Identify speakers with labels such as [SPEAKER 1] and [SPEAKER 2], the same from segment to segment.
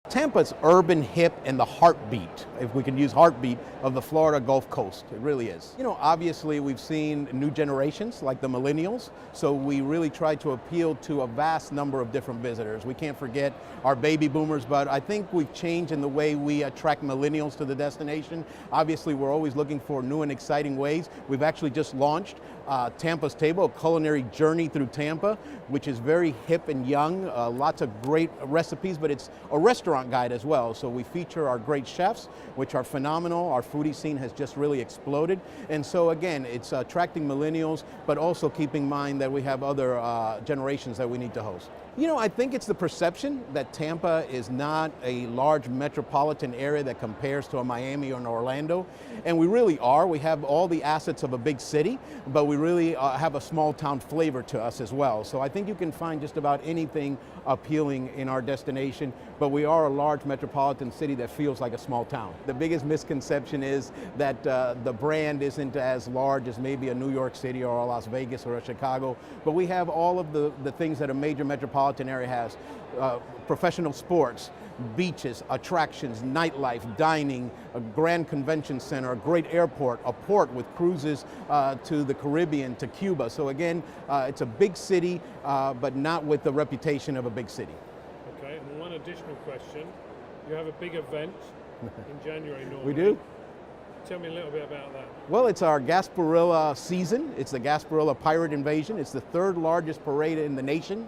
[SPEAKER 1] Tampa's urban, hip, and the heartbeat, if we can use heartbeat, of the Florida Gulf Coast. It really is. You know, obviously we've seen new generations like the millennials, so we really try to appeal to a vast number of different visitors. We can't forget our baby boomers, but I think we've changed in the way we attract millennials to the destination. Obviously, we're always looking for new and exciting ways. We've actually just launched Tampa's Table, a culinary journey through Tampa, which is very hip and young, lots of great recipes, but it's a restaurant guide as well. So we feature our great chefs, which are phenomenal. Our foodie scene has just really exploded. And so again, it's attracting millennials, but also keeping in mind that we have other generations that we need to host. You know, I think it's the perception that Tampa is not a large metropolitan area that compares to a Miami or an Orlando. And we really are. We have all the assets of a big city, but we really have a small town flavor to us as well. So I think you can find just about anything appealing in our destination, but we are a large metropolitan city that feels like a small town. The biggest misconception is that the brand isn't as large as maybe a New York City or a Las Vegas or a Chicago, but we have all of the things that a major metropolitan area has. Professional sports, beaches, attractions, nightlife, dining, a grand convention center, a great airport, a port with cruises to the Caribbean, to Cuba. So again, it's a big city, but not with the reputation of a big city.
[SPEAKER 2] Okay, and one additional question. You have a big event in January normally.
[SPEAKER 1] We do.
[SPEAKER 2] Tell me a little bit about that.
[SPEAKER 1] Well, it's our Gasparilla season. It's the Gasparilla Pirate Invasion. It's the third largest parade in the nation,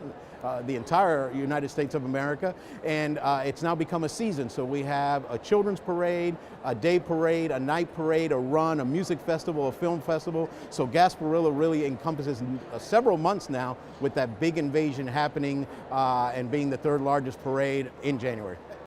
[SPEAKER 1] the entire United States of America, and it's now become a season. So we have a children's parade, a day parade, a night parade, a run, a music festival, a film festival. So Gasparilla really encompasses several months now with that big invasion happening and being the third largest parade in January.